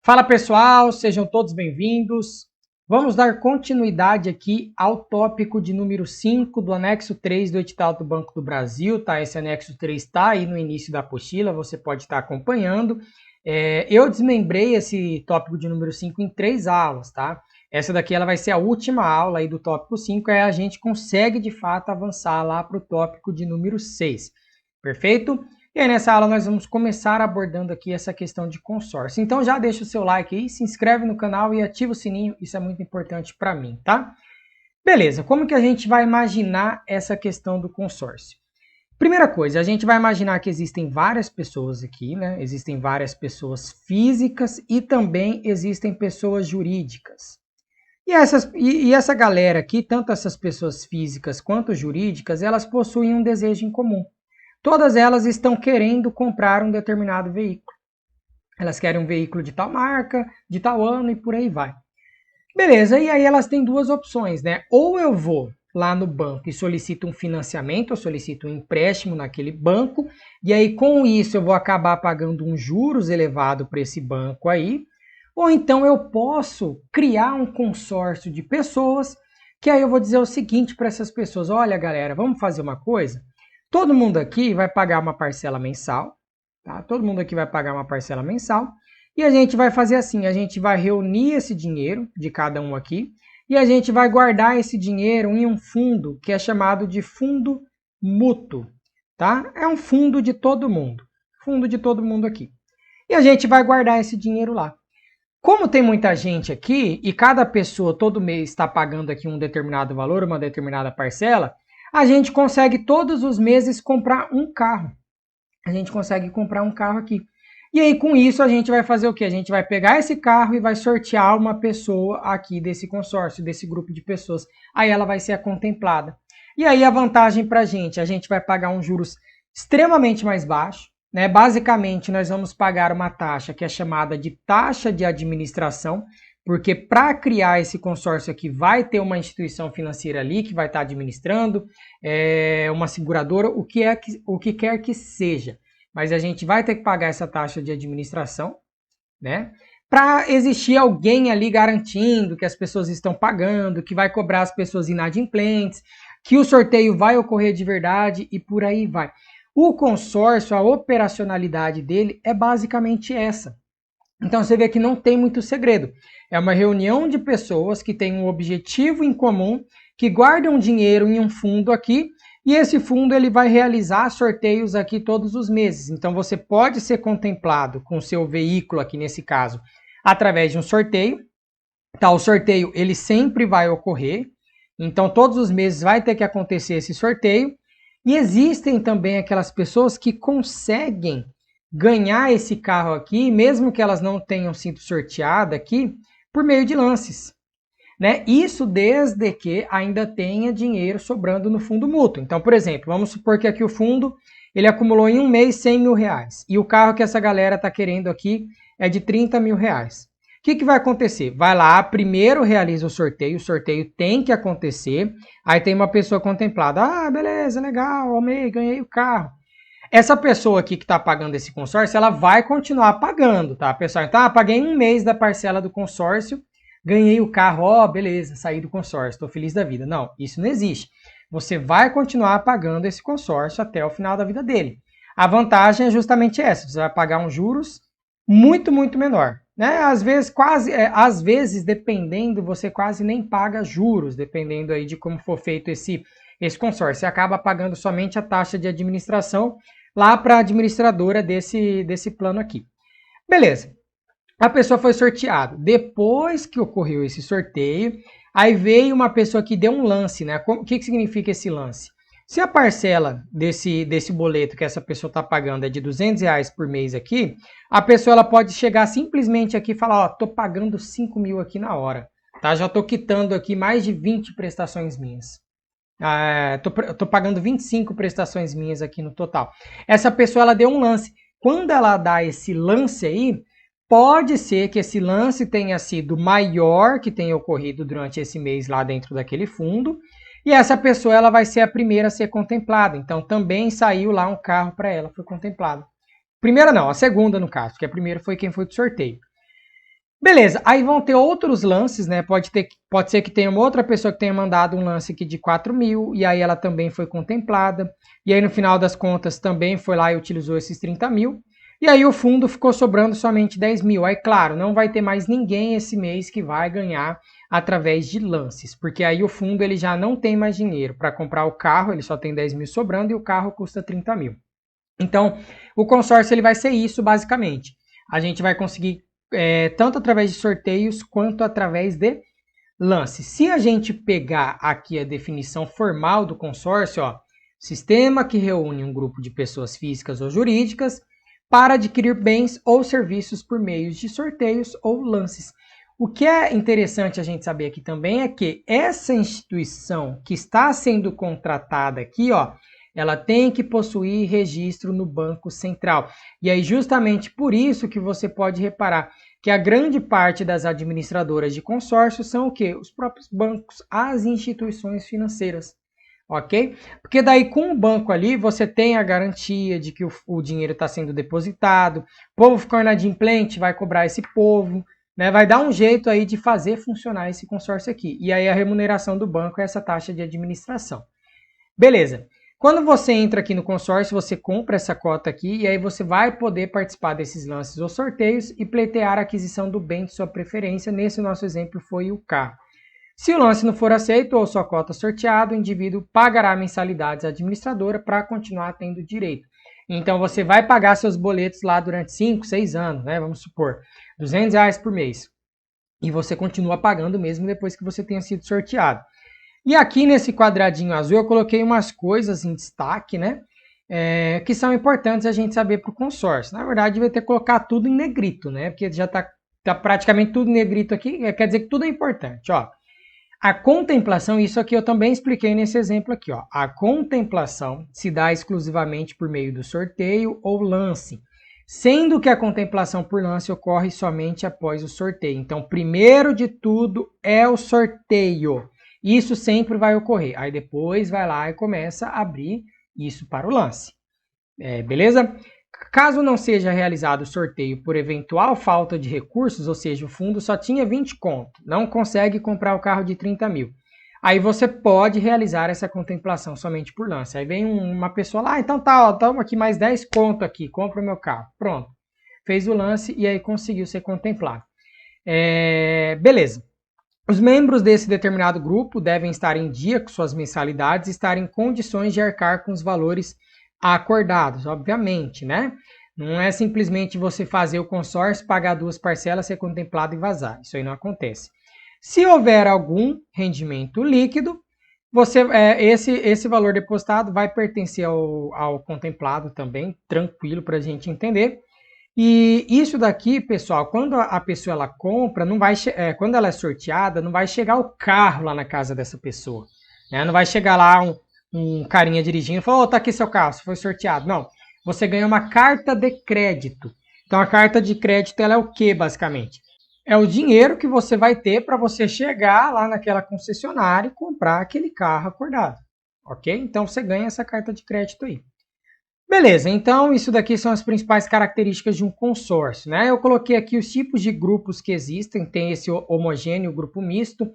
Fala pessoal, sejam todos bem-vindos. Vamos dar continuidade aqui ao tópico de número 5 do anexo 3 do edital do Banco do Brasil, tá? Esse anexo 3 está aí no início da apostila, você pode estar acompanhando. Eu desmembrei esse tópico de número 5 em 3 aulas, tá? Essa daqui ela vai ser a última aula aí do tópico 5, aí a gente consegue de fato avançar lá para o tópico de número 6, perfeito? E aí nessa aula nós vamos começar abordando aqui essa questão de consórcio. Então já deixa o seu like aí, se inscreve no canal e ativa o sininho, isso é muito importante para mim, tá? Beleza, como que a gente vai imaginar essa questão do consórcio? Primeira coisa, a gente vai imaginar que existem várias pessoas aqui, né? Existem várias pessoas físicas e também existem pessoas jurídicas. E essa galera aqui, tanto essas pessoas físicas quanto jurídicas, elas possuem um desejo em comum. Todas elas estão querendo comprar um determinado veículo. Elas querem um veículo de tal marca, de tal ano e por aí vai. Beleza, e aí elas têm duas opções, né? Ou eu vou lá no banco e solicito um financiamento, eu solicito um empréstimo naquele banco, e aí com isso eu vou acabar pagando um juros elevado para esse banco aí. Ou então eu posso criar um consórcio de pessoas, que aí eu vou dizer o seguinte para essas pessoas: olha galera, vamos fazer uma coisa? Todo mundo aqui vai pagar uma parcela mensal, tá? Todo mundo aqui vai pagar uma parcela mensal e a gente vai fazer assim, a gente vai reunir esse dinheiro de cada um aqui e a gente vai guardar esse dinheiro em um fundo que é chamado de fundo mútuo, tá? É um fundo de todo mundo aqui. E a gente vai guardar esse dinheiro lá. Como tem muita gente aqui e cada pessoa todo mês está pagando aqui um determinado valor, uma determinada parcela, a gente consegue todos os meses comprar um carro. A gente consegue comprar um carro aqui. E aí, com isso, a gente vai fazer o quê? A gente vai pegar esse carro e vai sortear uma pessoa aqui desse consórcio, desse grupo de pessoas. Aí ela vai ser a contemplada. E aí, a vantagem para a gente vai pagar um juros extremamente mais baixo, né? Basicamente, nós vamos pagar uma taxa que é chamada de taxa de administração, porque para criar esse consórcio aqui vai ter uma instituição financeira ali que vai estar administrando, uma seguradora, o que quer que seja. Mas a gente vai ter que pagar essa taxa de administração, né? Para existir alguém ali garantindo que as pessoas estão pagando, que vai cobrar as pessoas inadimplentes, que o sorteio vai ocorrer de verdade e por aí vai. O consórcio, a operacionalidade dele é basicamente essa. Então você vê que não tem muito segredo. É uma reunião de pessoas que têm um objetivo em comum, que guardam dinheiro em um fundo aqui, e esse fundo ele vai realizar sorteios aqui todos os meses. Então você pode ser contemplado com o seu veículo aqui nesse caso, através de um sorteio. Tá, o sorteio ele sempre vai ocorrer, então todos os meses vai ter que acontecer esse sorteio. E existem também aquelas pessoas que conseguem ganhar esse carro aqui, mesmo que elas não tenham sido sorteadas aqui, por meio de lances. Né? Isso desde que ainda tenha dinheiro sobrando no fundo mútuo. Então, por exemplo, vamos supor que aqui o fundo ele acumulou em um mês 100 mil reais. E o carro que essa galera está querendo aqui é de 30 mil reais. O que vai acontecer? Vai lá, primeiro realiza o sorteio tem que acontecer, aí tem uma pessoa contemplada. Ah, beleza, legal, amei, ganhei o carro. Essa pessoa aqui que está pagando esse consórcio, ela vai continuar pagando, tá, pessoal? Então, paguei um mês da parcela do consórcio, ganhei o carro, ó, beleza, saí do consórcio, estou feliz da vida. Não, isso não existe. Você vai continuar pagando esse consórcio até o final da vida dele. A vantagem é justamente essa, você vai pagar uns juros muito, muito menor. Né? Às vezes, dependendo, você quase nem paga juros, dependendo aí de como for feito esse consórcio. Você acaba pagando somente a taxa de administração lá para a administradora desse plano aqui. Beleza. A pessoa foi sorteada. Depois que ocorreu esse sorteio, aí veio uma pessoa que deu um lance, né? O que significa esse lance? Se a parcela desse boleto que essa pessoa está pagando é de R$200 por mês aqui, a pessoa ela pode chegar simplesmente aqui e falar, ó, tô pagando 5 mil aqui na hora, tá? Já tô quitando aqui mais de 20 prestações minhas. Tô pagando 25 prestações minhas aqui no total. Essa pessoa ela deu um lance. Quando ela dá esse lance aí, pode ser que esse lance tenha sido maior que tenha ocorrido durante esse mês lá dentro daquele fundo. E essa pessoa ela vai ser a primeira a ser contemplada. Então também saiu lá um carro para ela, foi contemplado. Primeira não, a segunda no caso, porque a primeira foi quem foi do sorteio. Beleza, aí vão ter outros lances, né? Pode ser que tenha uma outra pessoa que tenha mandado um lance aqui de 4 mil, e aí ela também foi contemplada, e aí no final das contas também foi lá e utilizou esses 30 mil, e aí o fundo ficou sobrando somente 10 mil. Aí, claro, não vai ter mais ninguém esse mês que vai ganhar através de lances, porque aí o fundo ele já não tem mais dinheiro para comprar o carro, ele só tem 10 mil sobrando e o carro custa 30 mil. Então, o consórcio ele vai ser isso basicamente. A gente vai conseguir tanto através de sorteios quanto através de lances. Se a gente pegar aqui a definição formal do consórcio, ó, sistema que reúne um grupo de pessoas físicas ou jurídicas para adquirir bens ou serviços por meio de sorteios ou lances. O que é interessante a gente saber aqui também é que essa instituição que está sendo contratada aqui, ó, ela tem que possuir registro no Banco Central. E aí justamente por isso que você pode reparar que a grande parte das administradoras de consórcio são o quê? Os próprios bancos, as instituições financeiras, ok? Porque daí com o banco ali você tem a garantia de que o dinheiro está sendo depositado, o povo ficou inadimplente, vai cobrar esse povo, né? Vai dar um jeito aí de fazer funcionar esse consórcio aqui. E aí a remuneração do banco é essa taxa de administração. Beleza. Quando você entra aqui no consórcio, você compra essa cota aqui e aí você vai poder participar desses lances ou sorteios e pleitear a aquisição do bem de sua preferência. Nesse nosso exemplo foi o carro. Se o lance não for aceito ou sua cota sorteada, o indivíduo pagará mensalidades à administradora para continuar tendo direito. Então você vai pagar seus boletos lá durante 5, 6 anos, né? Vamos supor, R$200 por mês. E você continua pagando mesmo depois que você tenha sido sorteado. E aqui nesse quadradinho azul eu coloquei umas coisas em destaque, né? Que são importantes a gente saber para o consórcio. Na verdade, devia ter colocado tudo em negrito, né? Porque já está praticamente tudo em negrito aqui, quer dizer que tudo é importante, ó. A contemplação, isso aqui eu também expliquei nesse exemplo aqui, ó. A contemplação se dá exclusivamente por meio do sorteio ou lance, sendo que a contemplação por lance ocorre somente após o sorteio. Então, primeiro de tudo é o sorteio. Isso sempre vai ocorrer. Aí depois vai lá e começa a abrir isso para o lance. Beleza? Caso não seja realizado o sorteio por eventual falta de recursos, ou seja, o fundo só tinha 20 conto, não consegue comprar o carro de 30 mil. Aí você pode realizar essa contemplação somente por lance. Aí vem uma pessoa lá, então tá, ó, toma aqui mais 10 conto aqui, compra o meu carro. Pronto. Fez o lance e aí conseguiu ser contemplado. Beleza. Os membros desse determinado grupo devem estar em dia com suas mensalidades e estar em condições de arcar com os valores acordados, obviamente, né? Não é simplesmente você fazer o consórcio, pagar 2 parcelas, ser contemplado e vazar. Isso aí não acontece. Se houver algum rendimento líquido, esse valor depositado vai pertencer ao contemplado também, tranquilo para a gente entender. E isso daqui, pessoal, quando a pessoa ela compra, não vai, quando ela é sorteada, não vai chegar o carro lá na casa dessa pessoa. Né? Não vai chegar lá um carinha dirigindo e falar, tá aqui seu carro, você foi sorteado. Não, você ganha uma carta de crédito. Então a carta de crédito ela é o que, basicamente? É o dinheiro que você vai ter para você chegar lá naquela concessionária e comprar aquele carro acordado. Ok? Então você ganha essa carta de crédito aí. Beleza, então isso daqui são as principais características de um consórcio, né? Eu coloquei aqui os tipos de grupos que existem, tem esse homogêneo, o grupo misto.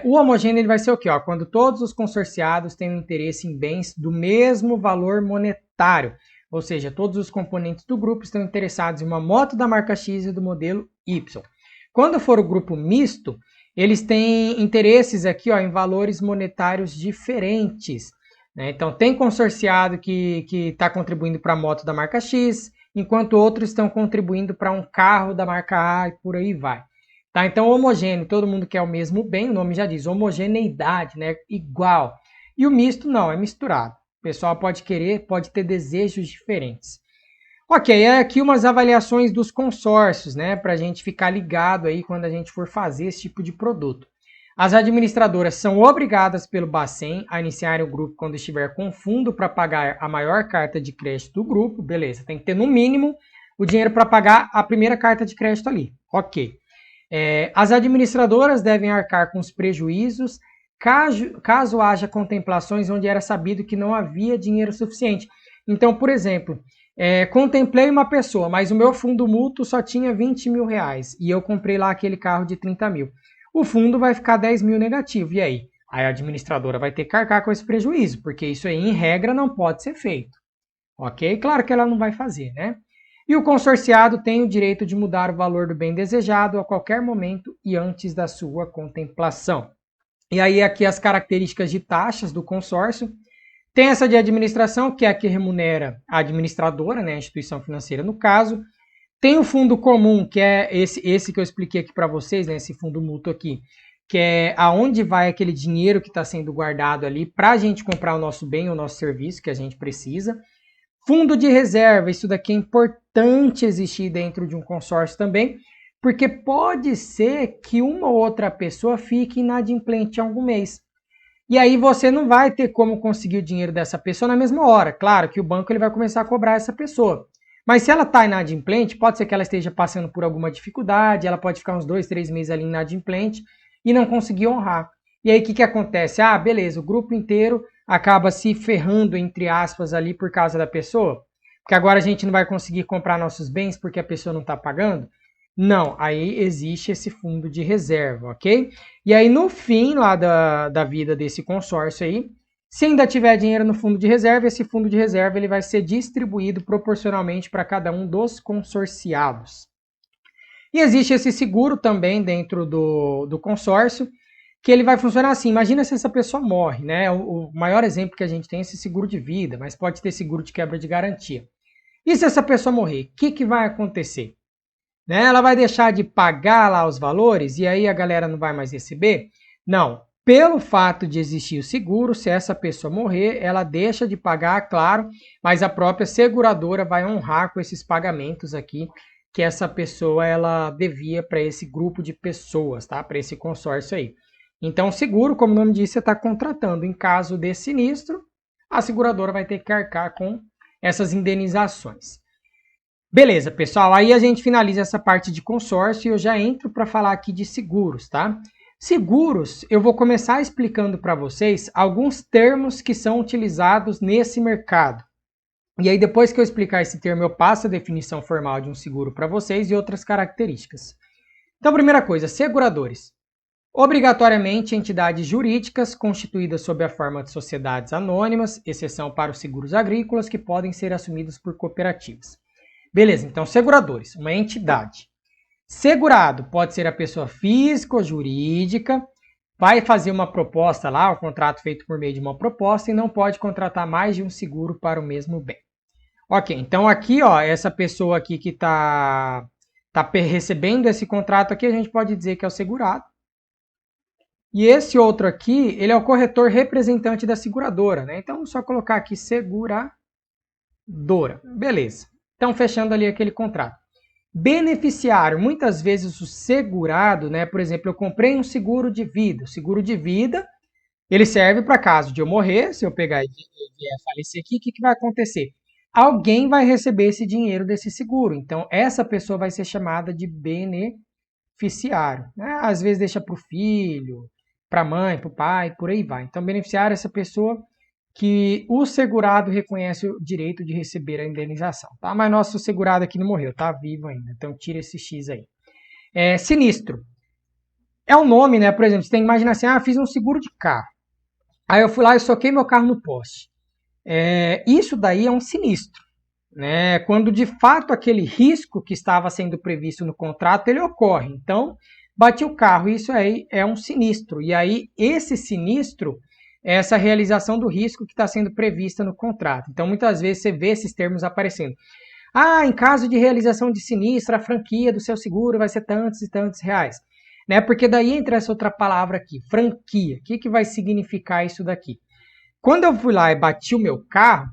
O homogêneo ele vai ser o quê? Quando todos os consorciados têm um interesse em bens do mesmo valor monetário, ou seja, todos os componentes do grupo estão interessados em uma moto da marca X e do modelo Y. Quando for o grupo misto, eles têm interesses aqui em valores monetários diferentes. Então, tem consorciado que está contribuindo para a moto da marca X, enquanto outros estão contribuindo para um carro da marca A e por aí vai. Tá? Então, homogêneo, todo mundo quer o mesmo bem, o nome já diz, homogeneidade, né? Igual. E o misto não, é misturado. O pessoal pode ter desejos diferentes. Ok, aqui umas avaliações dos consórcios, né? Para a gente ficar ligado aí quando a gente for fazer esse tipo de produto. As administradoras são obrigadas pelo Bacen a iniciarem o grupo quando estiver com fundo para pagar a maior carta de crédito do grupo. Beleza, tem que ter no mínimo o dinheiro para pagar a primeira carta de crédito ali. Ok. As administradoras devem arcar com os prejuízos caso haja contemplações onde era sabido que não havia dinheiro suficiente. Então, por exemplo, Contemplei uma pessoa, mas o meu fundo mútuo só tinha 20 mil reais e eu comprei lá aquele carro de 30 mil. O fundo vai ficar 10 mil negativo, e aí? Aí a administradora vai ter que arcar com esse prejuízo, porque isso aí, em regra, não pode ser feito. Ok? Claro que ela não vai fazer, né? E o consorciado tem o direito de mudar o valor do bem desejado a qualquer momento e antes da sua contemplação. E aí aqui as características de taxas do consórcio. Tem essa de administração, que é a que remunera a administradora, né, a instituição financeira no caso. Tem o fundo comum, que é esse que eu expliquei aqui para vocês, né, esse fundo mútuo aqui, que é aonde vai aquele dinheiro que está sendo guardado ali para a gente comprar o nosso bem, o nosso serviço que a gente precisa. Fundo de reserva, isso daqui é importante existir dentro de um consórcio também, porque pode ser que uma ou outra pessoa fique inadimplente em algum mês. E aí você não vai ter como conseguir o dinheiro dessa pessoa na mesma hora. Claro que o banco ele vai começar a cobrar essa pessoa. Mas se ela está inadimplente, pode ser que ela esteja passando por alguma dificuldade, ela pode ficar uns 2, 3 meses ali inadimplente e não conseguir honrar. E aí o que acontece? Ah, beleza, o grupo inteiro acaba se ferrando, entre aspas, ali por causa da pessoa. Porque agora a gente não vai conseguir comprar nossos bens porque a pessoa não está pagando. Não, aí existe esse fundo de reserva, ok? E aí no fim lá da vida desse consórcio aí, se ainda tiver dinheiro no fundo de reserva, esse fundo de reserva ele vai ser distribuído proporcionalmente para cada um dos consorciados. E existe esse seguro também dentro do consórcio, que ele vai funcionar assim. Imagina se essa pessoa morre, né? O maior exemplo que a gente tem é esse seguro de vida, mas pode ter seguro de quebra de garantia. E se essa pessoa morrer, o que vai acontecer? Né? Ela vai deixar de pagar lá os valores e aí a galera não vai mais receber? Não. Pelo fato de existir o seguro, se essa pessoa morrer, ela deixa de pagar, claro, mas a própria seguradora vai honrar com esses pagamentos aqui que essa pessoa ela devia para esse grupo de pessoas, tá? Para esse consórcio aí. Então, o seguro, como o nome diz, você está contratando. Em caso de sinistro, a seguradora vai ter que arcar com essas indenizações. Beleza, pessoal, aí a gente finaliza essa parte de consórcio e eu já entro para falar aqui de seguros, tá? Seguros, eu vou começar explicando para vocês alguns termos que são utilizados nesse mercado. E aí depois que eu explicar esse termo, eu passo a definição formal de um seguro para vocês e outras características. Então, primeira coisa, seguradores. Obrigatoriamente entidades jurídicas constituídas sob a forma de sociedades anônimas, exceção para os seguros agrícolas que podem ser assumidos por cooperativas. Beleza, então seguradores, uma entidade. Segurado pode ser a pessoa física ou jurídica, vai fazer uma proposta lá, um contrato feito por meio de uma proposta e não pode contratar mais de um seguro para o mesmo bem. Ok, então aqui, ó, essa pessoa aqui que tá recebendo esse contrato aqui, a gente pode dizer que é o segurado. E esse outro aqui, ele é o corretor representante da seguradora, né? Então, só colocar aqui seguradora. Beleza. Então, fechando ali aquele contrato. Beneficiário, muitas vezes o segurado, né? Por exemplo, eu comprei um seguro de vida. O seguro de vida, ele serve para caso de eu morrer, se eu pegar e vier falecer aqui, o que vai acontecer? Alguém vai receber esse dinheiro desse seguro. Então, essa pessoa vai ser chamada de beneficiário. Né? Às vezes deixa para o filho, para a mãe, para o pai, por aí vai. Então, beneficiário é essa pessoa que o segurado reconhece o direito de receber a indenização. Tá? Mas nosso segurado aqui não morreu, tá vivo ainda. Então, tira esse X aí. Sinistro. É um nome, né? Por exemplo, você tem que imaginar assim, fiz um seguro de carro. Aí eu fui lá e soquei meu carro no poste. Isso daí é um sinistro. Né? Quando de fato aquele risco que estava sendo previsto no contrato, ele ocorre. Então, bati o carro, isso aí é um sinistro. E aí, esse sinistro é essa realização do risco que está sendo prevista no contrato. Então, muitas vezes você vê esses termos aparecendo. Em caso de realização de sinistro, a franquia do seu seguro vai ser tantos e tantos reais. Né? Porque daí entra essa outra palavra aqui, franquia. O que vai significar isso daqui? Quando eu fui lá e bati o meu carro,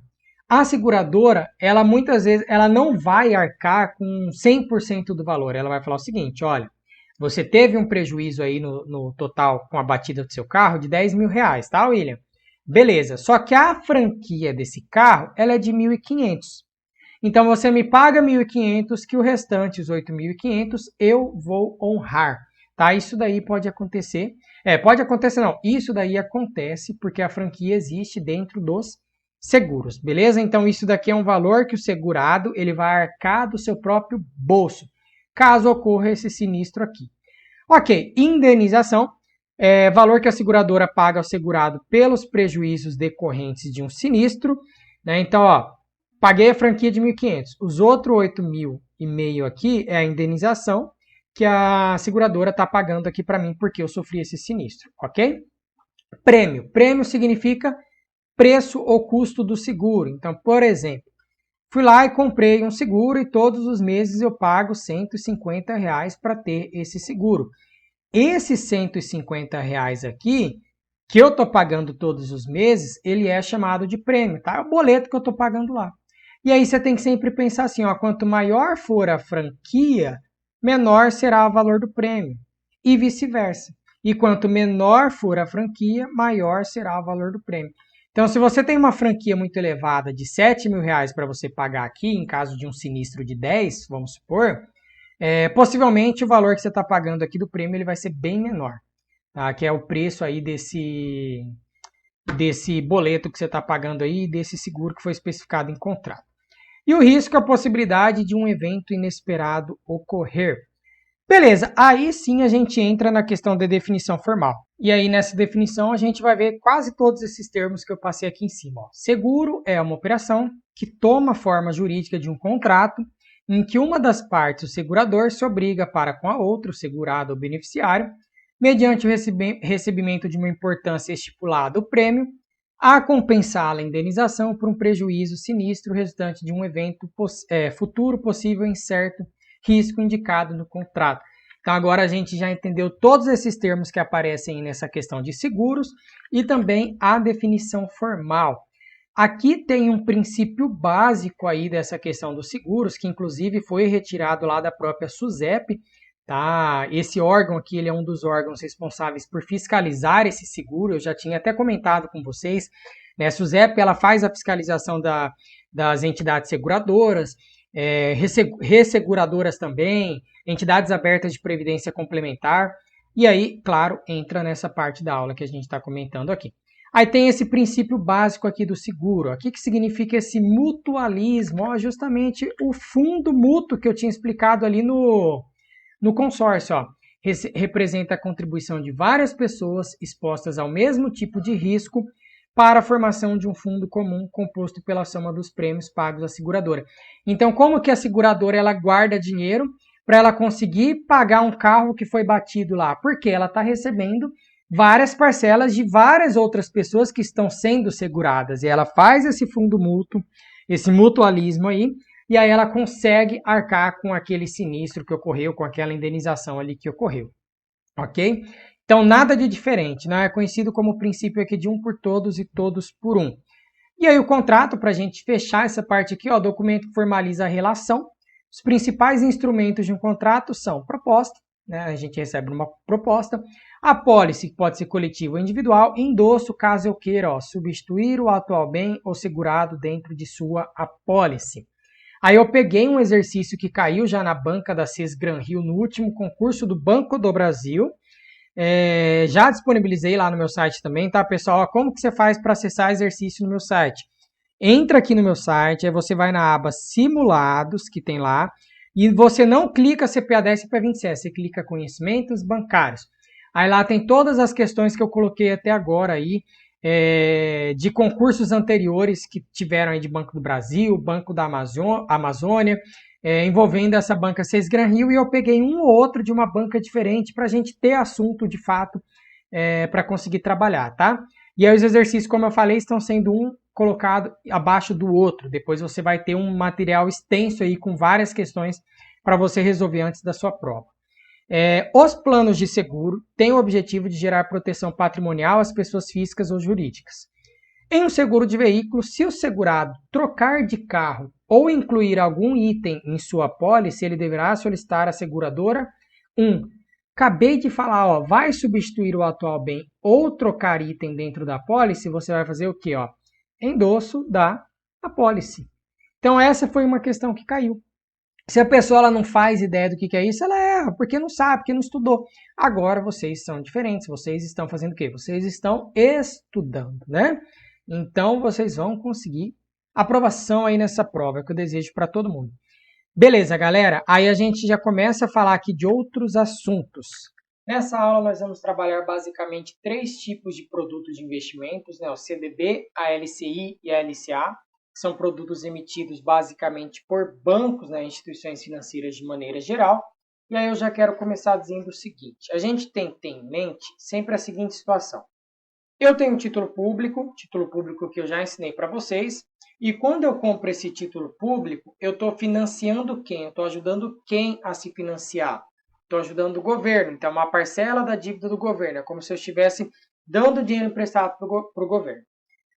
a seguradora, ela muitas vezes ela não vai arcar com 100% do valor. Ela vai falar o seguinte, olha, você teve um prejuízo aí no total com a batida do seu carro de 10 mil reais, tá, William? Beleza, só que a franquia desse carro, ela é de 1.500. Então, você me paga 1.500, que o restante, os 8.500, eu vou honrar, tá? Isso daí pode acontecer. Pode acontecer não, isso daí acontece porque a franquia existe dentro dos seguros, beleza? Então isso daqui é um valor que o segurado ele vai arcar do seu próprio bolso, caso ocorra esse sinistro aqui. Ok, indenização é valor que a seguradora paga ao segurado pelos prejuízos decorrentes de um sinistro, né? Então, ó, paguei a franquia de 1.500, os outros 8.500 aqui é a indenização que a seguradora está pagando aqui para mim porque eu sofri esse sinistro, ok? Prêmio. Prêmio significa preço ou custo do seguro. Então, por exemplo, fui lá e comprei um seguro e todos os meses eu pago R$150 para ter esse seguro. Esses R$150 aqui, que eu estou pagando todos os meses, ele é chamado de prêmio, tá? É o boleto que eu estou pagando lá. E aí você tem que sempre pensar assim, ó, quanto maior for a franquia, menor será o valor do prêmio. E vice-versa. E quanto menor for a franquia, maior será o valor do prêmio. Então, se você tem uma franquia muito elevada de R$7.000 para você pagar aqui, em caso de um sinistro de 10, vamos supor, possivelmente o valor que você está pagando aqui do prêmio ele vai ser bem menor, tá? Que é o preço aí desse boleto que você está pagando aí, desse seguro que foi especificado em contrato. E o risco é a possibilidade de um evento inesperado ocorrer. Beleza, aí sim a gente entra na questão da definição formal. E aí nessa definição a gente vai ver quase todos esses termos que eu passei aqui em cima. Ó. Seguro é uma operação que toma a forma jurídica de um contrato em que uma das partes, o segurador, se obriga para com a outra, o segurado ou beneficiário, mediante o recebimento de uma importância estipulada, o prêmio, a compensar a indenização por um prejuízo sinistro resultante de um evento futuro possível incerto, risco indicado no contrato. Então agora a gente já entendeu todos esses termos que aparecem nessa questão de seguros e também a definição formal. Aqui tem um princípio básico aí dessa questão dos seguros, que inclusive foi retirado lá da própria SUSEP, tá? Esse órgão aqui ele é um dos órgãos responsáveis por fiscalizar esse seguro, eu já tinha até comentado com vocês, né? A SUSEP ela faz a fiscalização das entidades seguradoras, resseguradoras também, entidades abertas de previdência complementar, e aí, claro, entra nessa parte da aula que a gente está comentando aqui. Aí tem esse princípio básico aqui do seguro. O que significa esse mutualismo? Ó, justamente o fundo mútuo que eu tinha explicado ali no consórcio. Ó. Representa a contribuição de várias pessoas expostas ao mesmo tipo de risco para a formação de um fundo comum composto pela soma dos prêmios pagos à seguradora. Então, como que a seguradora ela guarda dinheiro para ela conseguir pagar um carro que foi batido lá? Porque ela está recebendo várias parcelas de várias outras pessoas que estão sendo seguradas. E ela faz esse fundo mútuo, esse mutualismo aí, e aí ela consegue arcar com aquele sinistro que ocorreu, com aquela indenização ali que ocorreu. Ok? Então, nada de diferente, né? É conhecido como o princípio aqui de um por todos e todos por um. E aí o contrato, para a gente fechar essa parte aqui, ó, o documento que formaliza a relação. Os principais instrumentos de um contrato são proposta, né? A gente recebe uma proposta, a pólice, que pode ser coletiva ou individual, endosso, caso eu queira, ó, substituir o atual bem ou segurado dentro de sua apólice. Aí eu peguei um exercício que caiu já na banca da CES Gran Rio no último concurso do Banco do Brasil. Já disponibilizei lá no meu site também, tá, pessoal? Ó, como que você faz para acessar exercício no meu site? Entra aqui no meu site, aí você vai na aba Simulados, que tem lá, e você não clica CPA 10 e CPA 27, você clica Conhecimentos Bancários. Aí lá tem todas as questões que eu coloquei até agora aí, de concursos anteriores que tiveram aí de Banco do Brasil, Banco da Amazônia, envolvendo essa banca CES Gran Rio, e eu peguei um ou outro de uma banca diferente para a gente ter assunto de fato para conseguir trabalhar, tá? E aí os exercícios, como eu falei, estão sendo um colocado abaixo do outro. Depois você vai ter um material extenso aí com várias questões para você resolver antes da sua prova. Os planos de seguro têm o objetivo de gerar proteção patrimonial às pessoas físicas ou jurídicas. Em um seguro de veículo, se o segurado trocar de carro ou incluir algum item em sua apólice, ele deverá solicitar à seguradora acabei de falar, ó, vai substituir o atual bem ou trocar item dentro da apólice, você vai fazer o quê? Ó? Endosso da apólice. Então essa foi uma questão que caiu. Se a pessoa ela não faz ideia do que é isso, ela erra, porque não sabe, porque não estudou. Agora vocês são diferentes, vocês estão fazendo o quê? Vocês estão estudando, né? Então, vocês vão conseguir aprovação aí nessa prova, é o que eu desejo para todo mundo. Beleza, galera? Aí a gente já começa a falar aqui de outros assuntos. Nessa aula nós vamos trabalhar basicamente 3 tipos de produtos de investimentos, né? O CDB, a LCI e a LCA, que são produtos emitidos basicamente por bancos, né? Instituições financeiras de maneira geral. E aí eu já quero começar dizendo o seguinte, a gente tem que ter em mente sempre a seguinte situação. Eu tenho um título público que eu já ensinei para vocês, e quando eu compro esse título público, eu estou financiando quem? Eu estou ajudando quem a se financiar? Estou ajudando o governo, então é uma parcela da dívida do governo, é como se eu estivesse dando dinheiro emprestado para o governo.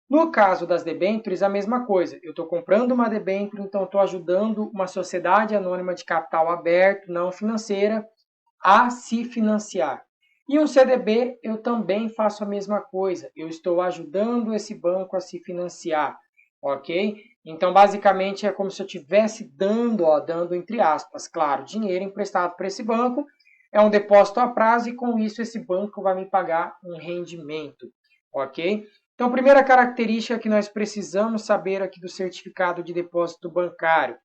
No caso das debêntures, a mesma coisa. Eu estou comprando uma debênture, então estou ajudando uma sociedade anônima de capital aberto, não financeira, a se financiar. E um CDB, eu também faço a mesma coisa. Eu estou ajudando esse banco a se financiar, ok? Então, basicamente, é como se eu estivesse dando entre aspas, claro, dinheiro emprestado para esse banco. É um depósito a prazo e, com isso, esse banco vai me pagar um rendimento, ok? Então, primeira característica que nós precisamos saber aqui do certificado de depósito bancário.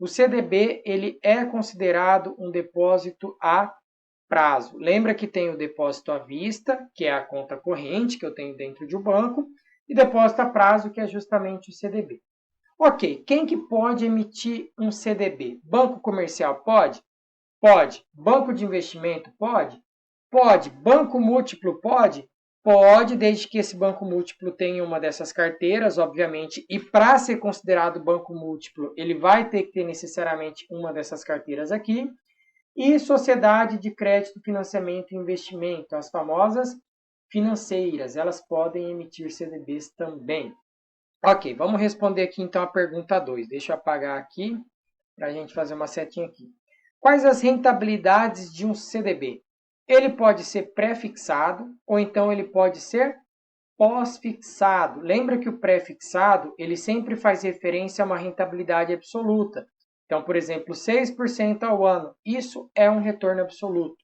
O CDB, ele é considerado um depósito a prazo. Lembra que tem o depósito à vista, que é a conta corrente que eu tenho dentro de um banco, e depósito a prazo, que é justamente o CDB. Ok, quem que pode emitir um CDB? Banco comercial pode? Pode. Banco de investimento pode? Pode. Banco múltiplo pode? Pode, desde que esse banco múltiplo tenha uma dessas carteiras, obviamente, e para ser considerado banco múltiplo, ele vai ter que ter necessariamente uma dessas carteiras aqui. E sociedade de crédito, financiamento e investimento, as famosas financeiras, elas podem emitir CDBs também. Ok, vamos responder aqui então a pergunta 2. Deixa eu apagar aqui para a gente fazer uma setinha aqui. Quais as rentabilidades de um CDB? Ele pode ser pré-fixado ou então ele pode ser pós-fixado. Lembra que o pré-fixado ele sempre faz referência a uma rentabilidade absoluta. Então, por exemplo, 6% ao ano, isso é um retorno absoluto.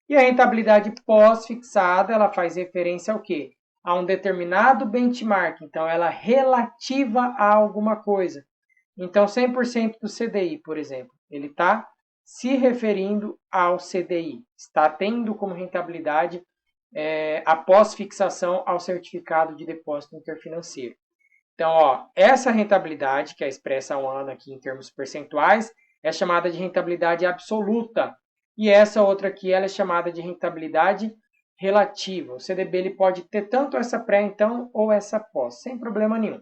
E a rentabilidade pós-fixada, ela faz referência ao quê? A um determinado benchmark, então ela é relativa a alguma coisa. Então, 100% do CDI, por exemplo, ele está se referindo ao CDI, está tendo como rentabilidade após fixação ao certificado de depósito interfinanceiro. Então, essa rentabilidade, que é expressa ao ano aqui em termos percentuais, é chamada de rentabilidade absoluta. E essa outra aqui ela é chamada de rentabilidade relativa. O CDB ele pode ter tanto essa pré, então, ou essa pós, sem problema nenhum.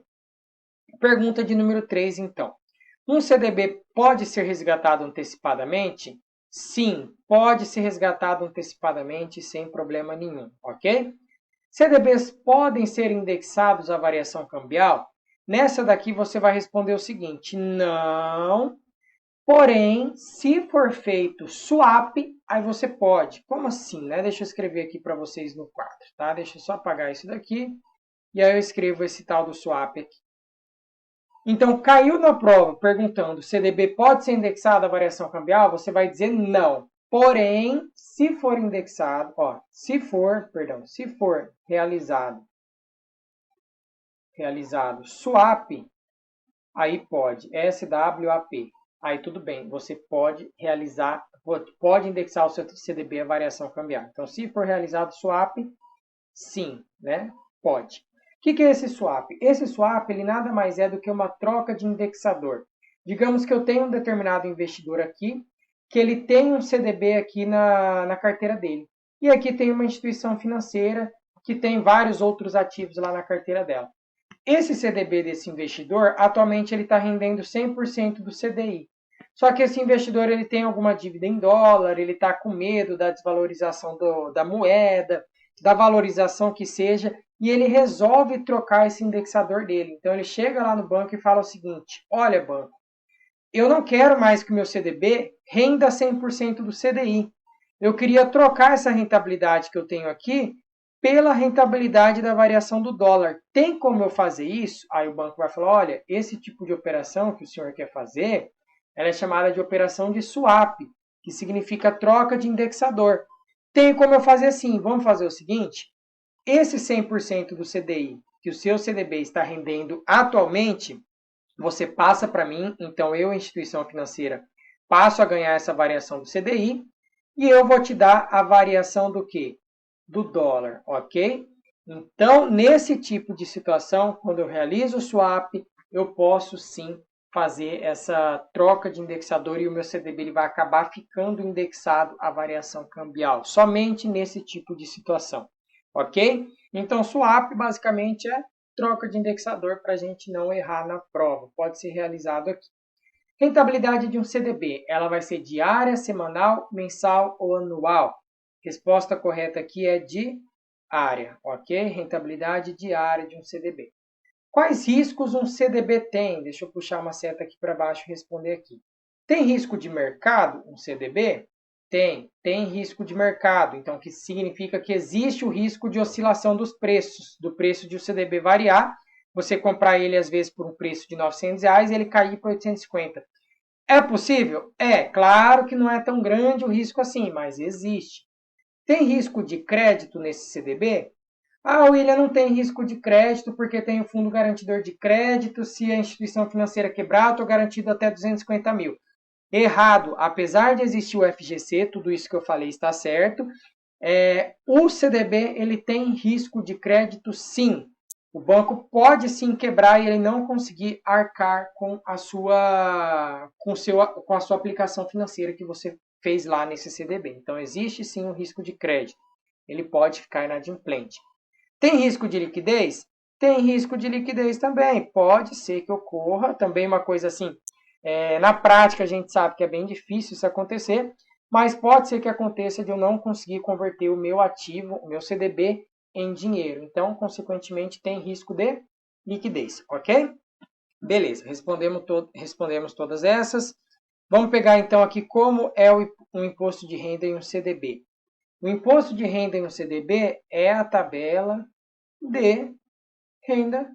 Pergunta de número 3, então. Um CDB pode ser resgatado antecipadamente? Sim, pode ser resgatado antecipadamente sem problema nenhum, ok? CDBs podem ser indexados à variação cambial? Nessa daqui você vai responder o seguinte, não, porém, se for feito swap, aí você pode. Como assim, né? Deixa eu escrever aqui para vocês no quadro, tá? Deixa eu só apagar isso daqui, e aí eu escrevo esse tal do swap aqui. Então, caiu na prova perguntando CDB pode ser indexado à variação cambial? Você vai dizer não. Porém, se for indexado, se for realizado swap, aí pode, SWAP. Aí tudo bem, você pode pode indexar o seu CDB à variação cambial. Então, se for realizado swap, sim, né? Pode. O que é esse swap? Esse swap ele nada mais é do que uma troca de indexador. Digamos que eu tenho um determinado investidor aqui, que ele tem um CDB aqui na carteira dele. E aqui tem uma instituição financeira que tem vários outros ativos lá na carteira dela. Esse CDB desse investidor, atualmente ele está rendendo 100% do CDI. Só que esse investidor ele tem alguma dívida em dólar, ele está com medo da desvalorização da moeda, da valorização que seja, e ele resolve trocar esse indexador dele. Então ele chega lá no banco e fala o seguinte, olha banco, eu não quero mais que o meu CDB renda 100% do CDI. Eu queria trocar essa rentabilidade que eu tenho aqui pela rentabilidade da variação do dólar. Tem como eu fazer isso? Aí o banco vai falar, olha, esse tipo de operação que o senhor quer fazer, ela é chamada de operação de swap, que significa troca de indexador. Tem como eu fazer assim, vamos fazer o seguinte, esse 100% do CDI que o seu CDB está rendendo atualmente, você passa para mim, então eu, instituição financeira, passo a ganhar essa variação do CDI e eu vou te dar a variação do quê? Do dólar, ok? Então, nesse tipo de situação, quando eu realizo o swap, eu posso sim fazer essa troca de indexador e o meu CDB ele vai acabar ficando indexado à variação cambial, somente nesse tipo de situação, ok? Então, swap basicamente é troca de indexador para a gente não errar na prova. Pode ser realizado aqui. Rentabilidade de um CDB, ela vai ser diária, semanal, mensal ou anual? Resposta correta aqui é diária, ok? Rentabilidade diária de um CDB. Quais riscos um CDB tem? Deixa eu puxar uma seta aqui para baixo e responder aqui. Tem risco de mercado um CDB? Tem risco de mercado. Então, que significa que existe o risco de oscilação dos preços, do preço de um CDB variar. Você comprar ele, às vezes, por um preço de R$900 e ele cair para 850. É possível? É, claro que não é tão grande o risco assim, mas existe. Tem risco de crédito nesse CDB? Ah, William, não tem risco de crédito porque tem o fundo garantidor de crédito. Se a instituição financeira quebrar, eu estou garantido até 250 mil. Errado. Apesar de existir o FGC, tudo isso que eu falei está certo. O CDB ele tem risco de crédito, sim. O banco pode sim quebrar e ele não conseguir arcar com a sua aplicação financeira que você fez lá nesse CDB. Então, existe sim um risco de crédito. Ele pode ficar inadimplente. Tem risco de liquidez? Tem risco de liquidez também. Pode ser que ocorra. Também uma coisa assim, na prática a gente sabe que é bem difícil isso acontecer, mas pode ser que aconteça de eu não conseguir converter o meu ativo, o meu CDB, em dinheiro. Então, consequentemente, tem risco de liquidez, ok? Beleza, respondemos todas essas. Vamos pegar então aqui como é o imposto de renda em um CDB. O imposto de renda em um CDB é a tabela de renda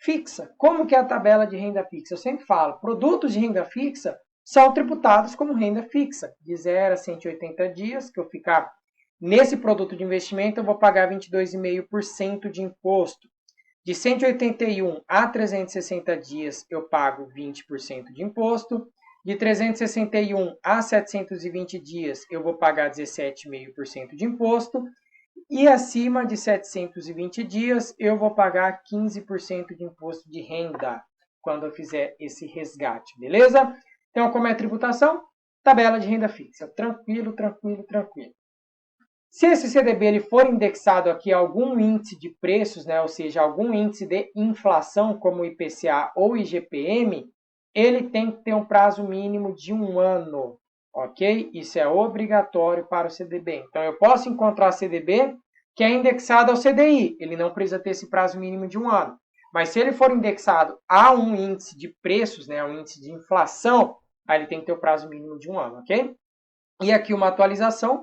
fixa. Como que é a tabela de renda fixa? Eu sempre falo, produtos de renda fixa são tributados como renda fixa, de 0 a 180 dias, que eu ficar nesse produto de investimento, eu vou pagar 22,5% de imposto. De 181 a 360 dias, eu pago 20% de imposto. De 361 a 720 dias, eu vou pagar 17,5% de imposto. E acima de 720 dias, eu vou pagar 15% de imposto de renda quando eu fizer esse resgate, beleza? Então, como é a tributação? Tabela de renda fixa. Tranquilo, tranquilo, tranquilo. Se esse CDB ele for indexado aqui a algum índice de preços, né, ou seja, algum índice de inflação, como o IPCA ou IGPM, ele tem que ter um prazo mínimo de 1 ano, ok? Isso é obrigatório para o CDB. Então, eu posso encontrar CDB que é indexado ao CDI, ele não precisa ter esse prazo mínimo de 1 ano. Mas se ele for indexado a um índice de preços, né, um índice de inflação, aí ele tem que ter o prazo mínimo de 1 ano, ok? E aqui uma atualização,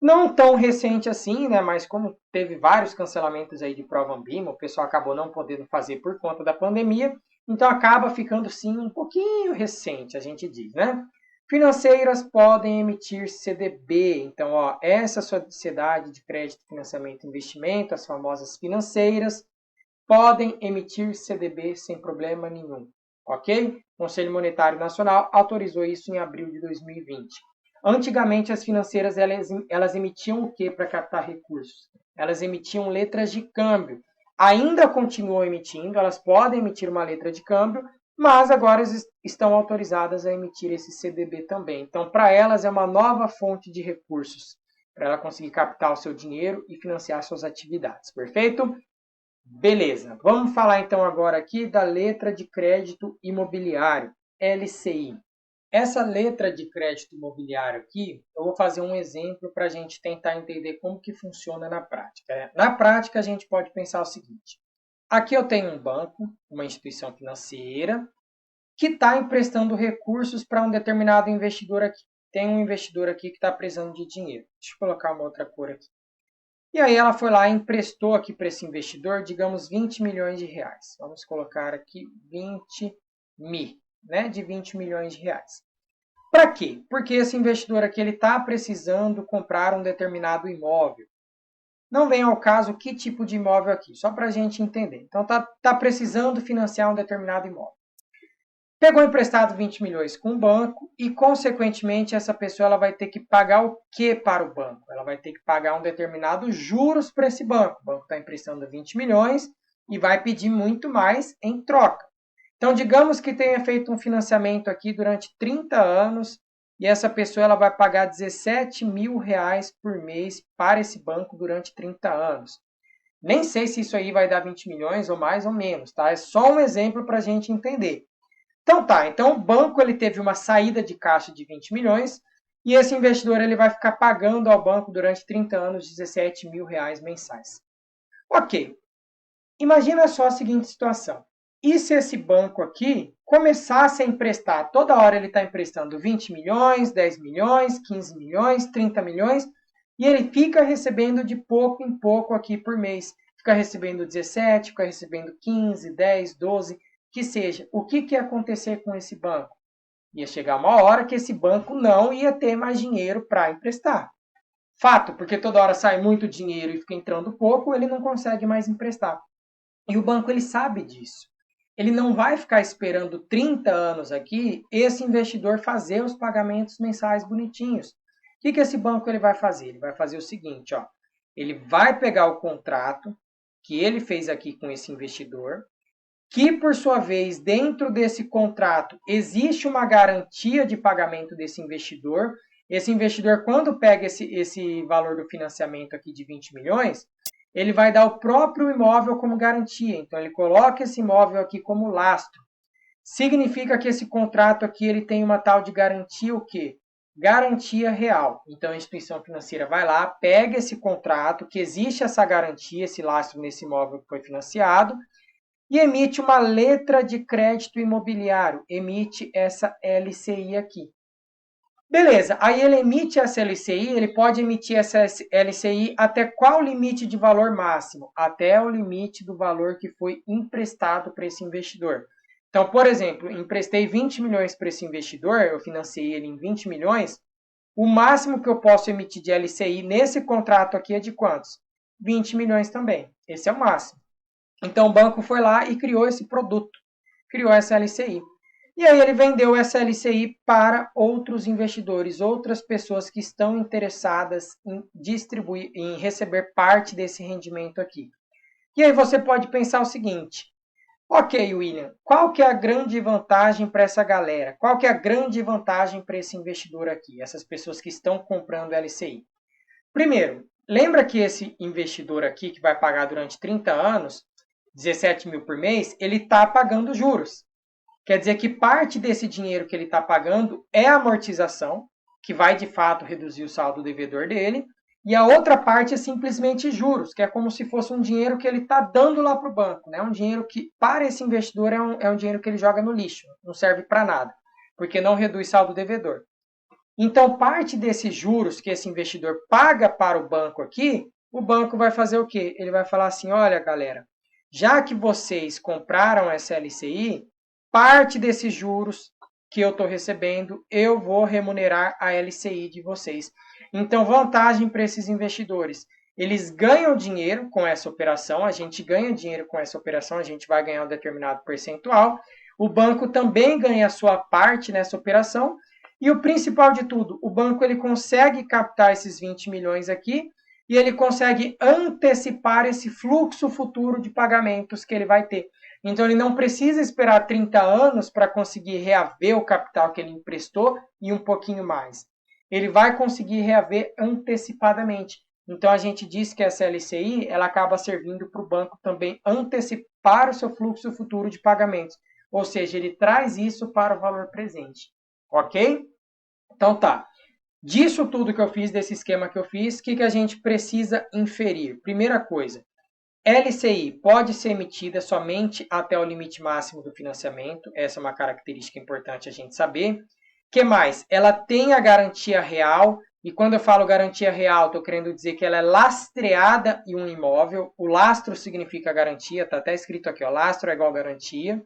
não tão recente assim, né? Mas como teve vários cancelamentos aí de prova Ambima, o pessoal acabou não podendo fazer por conta da pandemia, então acaba ficando sim um pouquinho recente, a gente diz, né? Financeiras podem emitir CDB. Então, ó, essa sociedade de crédito, financiamento e investimento, as famosas financeiras, podem emitir CDB sem problema nenhum, ok? O Conselho Monetário Nacional autorizou isso em abril de 2020. Antigamente, as financeiras elas emitiam o que para captar recursos? Elas emitiam letras de câmbio. Ainda continuam emitindo, elas podem emitir uma letra de câmbio, mas agora estão autorizadas a emitir esse CDB também. Então, para elas, é uma nova fonte de recursos, para ela conseguir captar o seu dinheiro e financiar suas atividades. Perfeito? Beleza. Vamos falar então agora aqui da letra de crédito imobiliário, LCI. Essa letra de crédito imobiliário aqui, eu vou fazer um exemplo para a gente tentar entender como que funciona na prática. Na prática, a gente pode pensar o seguinte. Aqui eu tenho um banco, uma instituição financeira, que está emprestando recursos para um determinado investidor aqui. Tem um investidor aqui que está precisando de dinheiro. Deixa eu colocar uma outra cor aqui. E aí ela foi lá e emprestou aqui para esse investidor, digamos, 20 milhões de reais. Vamos colocar aqui 20 mil, né? De 20 milhões de reais. Para quê? Porque esse investidor aqui ele está precisando comprar um determinado imóvel. Não vem ao caso que tipo de imóvel aqui, só para a gente entender. Então, tá precisando financiar um determinado imóvel. Pegou emprestado 20 milhões com o banco e, consequentemente, essa pessoa ela vai ter que pagar o que para o banco? Ela vai ter que pagar um determinado juros para esse banco. O banco está emprestando 20 milhões e vai pedir muito mais em troca. Então, digamos que tenha feito um financiamento aqui durante 30 anos e essa pessoa ela vai pagar 17 mil reais por mês para esse banco durante 30 anos. Nem sei se isso aí vai dar 20 milhões ou mais ou menos, tá? É só um exemplo para a gente entender. Então tá, então o banco ele teve uma saída de caixa de 20 milhões e esse investidor ele vai ficar pagando ao banco durante 30 anos 17 mil reais mensais. Ok, imagina só a seguinte situação. E se esse banco aqui começasse a emprestar, toda hora ele está emprestando 20 milhões, 10 milhões, 15 milhões, 30 milhões, e ele fica recebendo de pouco em pouco aqui por mês. Fica recebendo 17, fica recebendo 15, 10, 12, que seja. O que ia acontecer com esse banco? Ia chegar uma hora que esse banco não ia ter mais dinheiro para emprestar. Fato, porque toda hora sai muito dinheiro e fica entrando pouco, ele não consegue mais emprestar. E o banco ele sabe disso. Ele não vai ficar esperando 30 anos aqui esse investidor fazer os pagamentos mensais bonitinhos. O que esse banco ele vai fazer? Ele vai fazer o seguinte, ó. Ele vai pegar o contrato que ele fez aqui com esse investidor, que por sua vez, dentro desse contrato, existe uma garantia de pagamento desse investidor. Esse investidor, quando pega esse valor do financiamento aqui de 20 milhões, ele vai dar o próprio imóvel como garantia. Então, ele coloca esse imóvel aqui como lastro. Significa que esse contrato aqui ele tem uma tal de garantia o quê? Garantia real. Então, a instituição financeira vai lá, pega esse contrato, que existe essa garantia, esse lastro nesse imóvel que foi financiado, e emite uma letra de crédito imobiliário, emite essa LCI aqui. Beleza, aí ele emite essa LCI, ele pode emitir essa LCI até qual limite de valor máximo? Até o limite do valor que foi emprestado para esse investidor. Então, por exemplo, emprestei 20 milhões para esse investidor, eu financiei ele em 20 milhões, o máximo que eu posso emitir de LCI nesse contrato aqui é de quantos? 20 milhões também, esse é o máximo. Então o banco foi lá e criou esse produto, criou essa LCI. E aí ele vendeu essa LCI para outros investidores, outras pessoas que estão interessadas em distribuir, em receber parte desse rendimento aqui. E aí você pode pensar o seguinte: ok, William, qual que é a grande vantagem para essa galera? Qual que é a grande vantagem para esse investidor aqui, essas pessoas que estão comprando LCI? Primeiro, lembra que esse investidor aqui, que vai pagar durante 30 anos, 17 mil por mês, ele está pagando juros. Quer dizer que parte desse dinheiro que ele está pagando é amortização, que vai de fato reduzir o saldo devedor dele, e a outra parte é simplesmente juros, que é como se fosse um dinheiro que ele está dando lá para o banco. Né? Um dinheiro que, para esse investidor, é um dinheiro que ele joga no lixo, não serve para nada, porque não reduz saldo devedor. Então, parte desses juros que esse investidor paga para o banco aqui, o banco vai fazer o quê? Ele vai falar assim, olha, galera, já que vocês compraram essa LCI, parte desses juros que eu estou recebendo, eu vou remunerar a LCI de vocês. Então, vantagem para esses investidores. Eles ganham dinheiro com essa operação, a gente ganha dinheiro com essa operação, a gente vai ganhar um determinado percentual. O banco também ganha a sua parte nessa operação. E o principal de tudo, o banco ele consegue captar esses 20 milhões aqui e ele consegue antecipar esse fluxo futuro de pagamentos que ele vai ter. Então, ele não precisa esperar 30 anos para conseguir reaver o capital que ele emprestou e um pouquinho mais. Ele vai conseguir reaver antecipadamente. Então, a gente diz que essa LCI ela acaba servindo para o banco também antecipar o seu fluxo futuro de pagamentos. Ou seja, ele traz isso para o valor presente. Ok? Então, tá. Disso tudo que eu fiz, desse esquema que eu fiz, o que a gente precisa inferir? Primeira coisa, LCI pode ser emitida somente até o limite máximo do financiamento. Essa é uma característica importante a gente saber. O que mais? Ela tem a garantia real. E quando eu falo garantia real, estou querendo dizer que ela é lastreada em um imóvel. O lastro significa garantia. Está até escrito aqui, ó, lastro é igual garantia.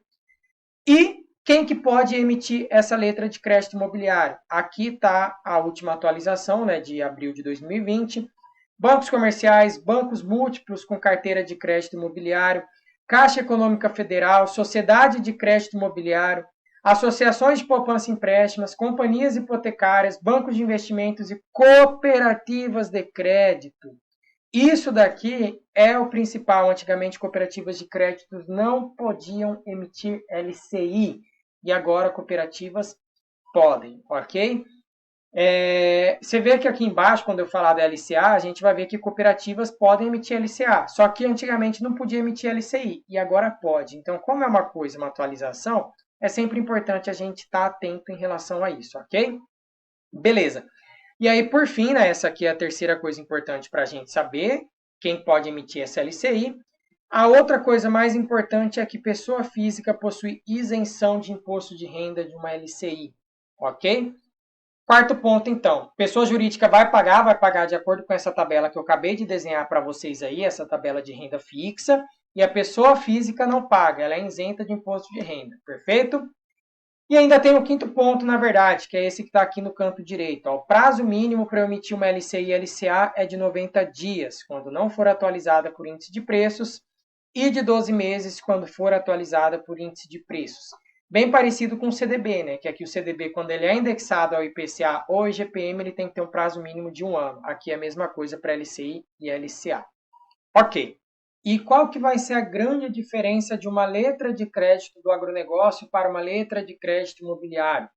E quem que pode emitir essa letra de crédito imobiliário? Aqui está a última atualização, né, de abril de 2020. bancos comerciais, bancos múltiplos com carteira de crédito imobiliário, Caixa Econômica Federal, Sociedade de Crédito Imobiliário, associações de poupança e empréstimos, companhias hipotecárias, bancos de investimentos e cooperativas de crédito. Isso daqui é o principal. Antigamente, cooperativas de créditos não podiam emitir LCI e agora cooperativas podem, ok? Você vê que aqui embaixo, quando eu falar da LCA, a gente vai ver que cooperativas podem emitir LCA, só que antigamente não podia emitir LCI e agora pode. Então, como é uma coisa, uma atualização, é sempre importante a gente estar atento em relação a isso, ok? Beleza. E aí, por fim, né, essa aqui é a terceira coisa importante para a gente saber, quem pode emitir essa LCI. A outra coisa mais importante é que pessoa física possui isenção de imposto de renda de uma LCI, ok? Quarto ponto, então, pessoa jurídica vai pagar de acordo com essa tabela que eu acabei de desenhar para vocês aí, essa tabela de renda fixa, e a pessoa física não paga, ela é isenta de imposto de renda, perfeito? E ainda tem o quinto ponto, na verdade, que é esse que está aqui no canto direito. Ó, o prazo mínimo para emitir uma LCI e LCA é de 90 dias, quando não for atualizada por índice de preços, e de 12 meses, quando for atualizada por índice de preços. Bem parecido com o CDB, né? Que aqui o CDB, quando ele é indexado ao IPCA ou IGPM, ele tem que ter um prazo mínimo de 1 ano. Aqui é a mesma coisa para LCI e LCA. Ok. E qual que vai ser a grande diferença de uma letra de crédito do agronegócio para uma letra de crédito imobiliário?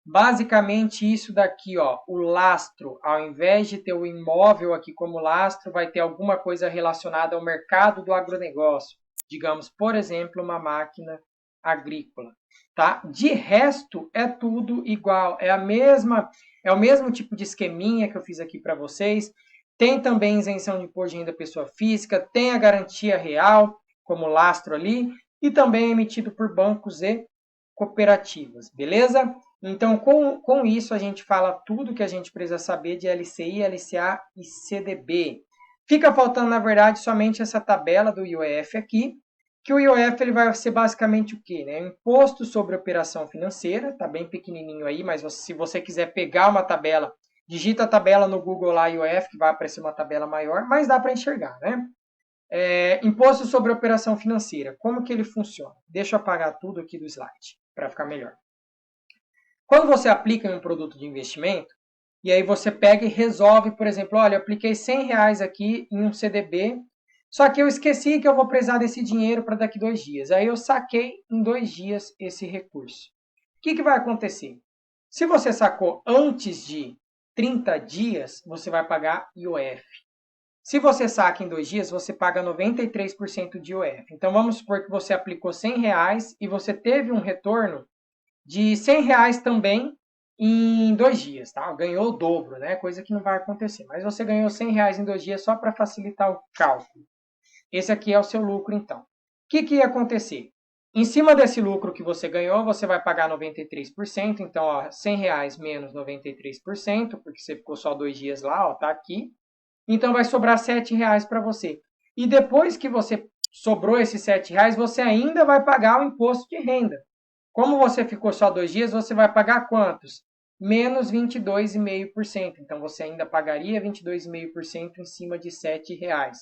Basicamente isso daqui, ó, o lastro, ao invés de ter o imóvel aqui como lastro, vai ter alguma coisa relacionada ao mercado do agronegócio. Digamos, por exemplo, uma máquina agrícola, tá? De resto, é tudo igual, é o mesmo tipo de esqueminha que eu fiz aqui para vocês. Tem também isenção de imposto de renda pessoa física, tem a garantia real, como lastro ali, e também é emitido por bancos e cooperativas, beleza? Então, com isso, a gente fala tudo que a gente precisa saber de LCI, LCA e CDB. Fica faltando, na verdade, somente essa tabela do IOF aqui, que o IOF ele vai ser basicamente o quê? Né? Imposto sobre operação financeira, tá bem pequenininho aí, mas se você quiser pegar uma tabela, digita a tabela no Google lá, IOF, que vai aparecer uma tabela maior, mas dá para enxergar, né? Imposto sobre operação financeira, como que ele funciona? Deixa eu apagar tudo aqui do slide, para ficar melhor. Quando você aplica em um produto de investimento, e aí você pega e resolve, por exemplo, olha, eu apliquei R$100 aqui em um CDB, só que eu esqueci que eu vou precisar desse dinheiro para daqui 2 dias. Aí eu saquei em 2 dias esse recurso. O que vai acontecer? Se você sacou antes de 30 dias, você vai pagar IOF. Se você saca em 2 dias, você paga 93% de IOF. Então vamos supor que você aplicou R$100 e você teve um retorno de R$100 também em 2 dias, tá? Ganhou o dobro, né? Coisa que não vai acontecer. Mas você ganhou R$100 em 2 dias só para facilitar o cálculo. Esse aqui é o seu lucro, então. O que ia acontecer? Em cima desse lucro que você ganhou, você vai pagar 93%. Então, ó, R$100 menos 93%, porque você ficou só 2 dias lá, ó, tá aqui. Então, vai sobrar R$7 para você. E depois que você sobrou esses R$7, você ainda vai pagar o imposto de renda. Como você ficou só 2 dias, você vai pagar quantos? Menos 22,5%. Então, você ainda pagaria 22,5% em cima de R$7.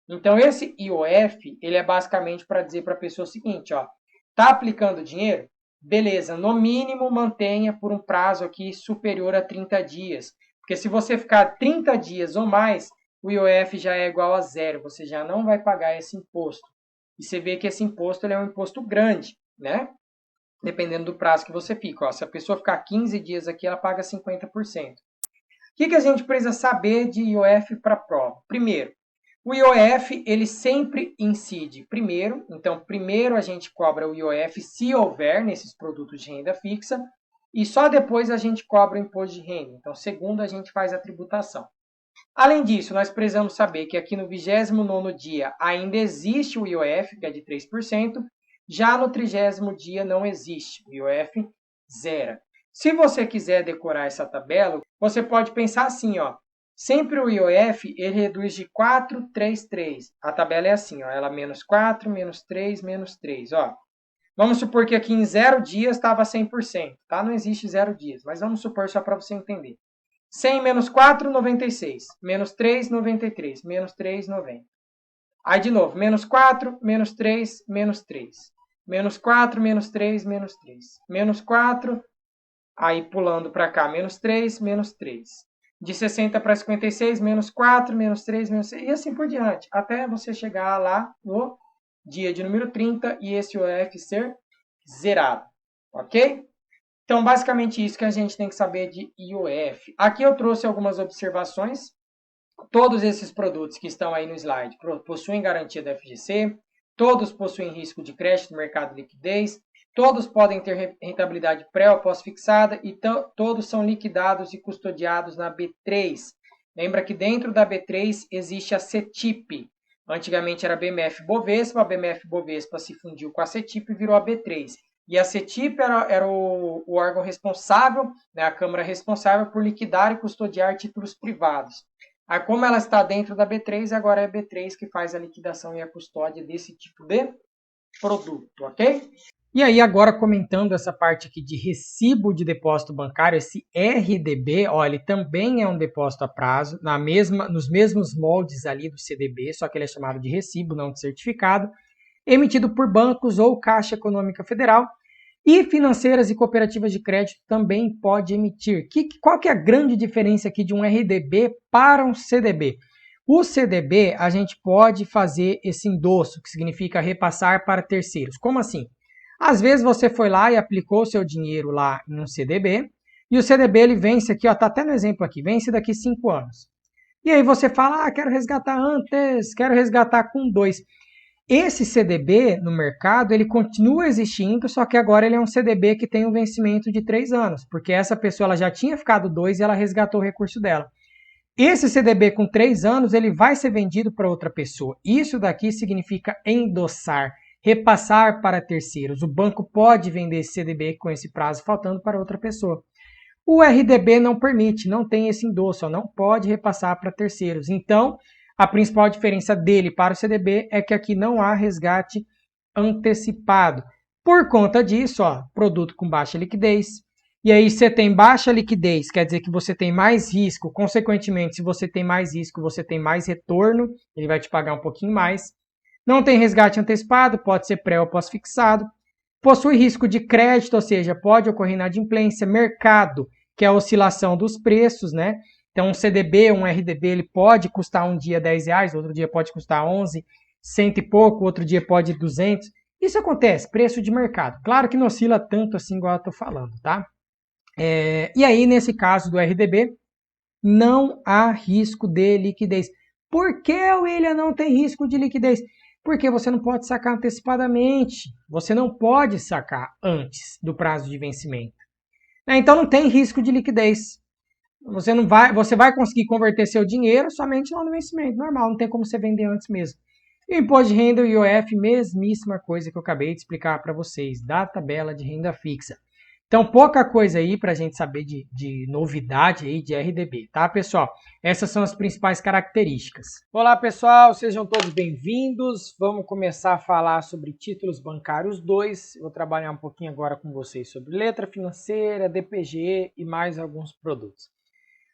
Então, esse IOF, ele é basicamente para dizer para a pessoa o seguinte, ó, tá aplicando dinheiro? Beleza, no mínimo mantenha por um prazo aqui superior a 30 dias. Porque se você ficar 30 dias ou mais, o IOF já é igual a zero, você já não vai pagar esse imposto. E você vê que esse imposto ele é um imposto grande, né? Dependendo do prazo que você fica. Ó, se a pessoa ficar 15 dias aqui, ela paga 50%. O que a gente precisa saber de IOF para a prova? Primeiro, o IOF ele sempre incide primeiro. Então, primeiro a gente cobra o IOF se houver nesses produtos de renda fixa. E só depois a gente cobra o imposto de renda. Então, segundo a gente faz a tributação. Além disso, nós precisamos saber que aqui no 29º dia ainda existe o IOF, que é de 3%. Já no 30º dia não existe, o IOF zera. Se você quiser decorar essa tabela, você pode pensar assim, ó. Sempre o IOF ele reduz de 4, 3, 3. A tabela é assim, ó, ela menos 4, menos 3, menos 3. Ó. Vamos supor que aqui em 0 dias estava 100%, tá? Não existe 0 dias, mas vamos supor só para você entender. 100 menos 4, 96. Menos 3, 93. Menos 3, 90. Aí de novo, menos 4, menos 3, menos 3. Menos 4, menos 3, menos 3. Menos 4, aí pulando para cá, menos 3, menos 3. De 60 para 56, menos 4, menos 3, menos 6. E assim por diante, até você chegar lá no dia de número 30 e esse IOF ser zerado. Ok? Então, basicamente isso que a gente tem que saber de IOF. Aqui eu trouxe algumas observações. Todos esses produtos que estão aí no slide possuem garantia da FGC, todos possuem risco de crédito no mercado de liquidez, todos podem ter rentabilidade pré ou pós-fixada e todos são liquidados e custodiados na B3. Lembra que dentro da B3 existe a CETIP. Antigamente era BMF Bovespa, a BMF Bovespa se fundiu com a CETIP e virou a B3. E a CETIP era o órgão responsável, né, a Câmara responsável por liquidar e custodiar títulos privados. Aí, como ela está dentro da B3, agora é a B3 que faz a liquidação e a custódia desse tipo de produto, ok? E aí, agora comentando essa parte aqui de recibo de depósito bancário, esse RDB, ó, ele também é um depósito a prazo, nos mesmos moldes ali do CDB, só que ele é chamado de recibo, não de certificado, emitido por bancos ou Caixa Econômica Federal, e financeiras e cooperativas de crédito também pode emitir. Qual que é a grande diferença aqui de um RDB para um CDB? O CDB, a gente pode fazer esse endosso, que significa repassar para terceiros. Como assim? Às vezes você foi lá e aplicou o seu dinheiro lá em um CDB, e o CDB ele vence aqui, ó, tá até no exemplo aqui, vence daqui 5 anos. E aí você fala, quero resgatar antes, quero resgatar com 2. Esse CDB no mercado, ele continua existindo, só que agora ele é um CDB que tem um vencimento de 3 anos, porque essa pessoa ela já tinha ficado 2 e ela resgatou o recurso dela. Esse CDB com 3 anos, ele vai ser vendido para outra pessoa. Isso daqui significa endossar, repassar para terceiros. O banco pode vender esse CDB com esse prazo faltando para outra pessoa. O RDB não permite, não tem esse endosso, não pode repassar para terceiros. Então, a principal diferença dele para o CDB é que aqui não há resgate antecipado. Por conta disso, ó, produto com baixa liquidez. E aí você tem baixa liquidez, quer dizer que você tem mais risco. Consequentemente, se você tem mais risco, você tem mais retorno. Ele vai te pagar um pouquinho mais. Não tem resgate antecipado, pode ser pré ou pós-fixado. Possui risco de crédito, ou seja, pode ocorrer inadimplência. Mercado, que é a oscilação dos preços, né? Então, um CDB, um RDB, ele pode custar um dia R$10, outro dia pode custar 11, 100 e pouco, outro dia pode 200. Isso acontece, preço de mercado. Claro que não oscila tanto assim igual eu estou falando, tá? E aí, nesse caso do RDB, não há risco de liquidez. Por que, William, não tem risco de liquidez? Porque você não pode sacar antecipadamente. Você não pode sacar antes do prazo de vencimento. Então, não tem risco de liquidez. Você vai conseguir converter seu dinheiro somente lá no vencimento, normal, não tem como você vender antes mesmo. E o imposto de renda e o IOF, mesmíssima coisa que eu acabei de explicar para vocês, da tabela de renda fixa. Então, pouca coisa aí para a gente saber de novidade aí de RDB, tá, pessoal? Essas são as principais características. Olá, pessoal, sejam todos bem-vindos. Vamos começar a falar sobre títulos bancários 2. Eu vou trabalhar um pouquinho agora com vocês sobre letra financeira, DPG e mais alguns produtos.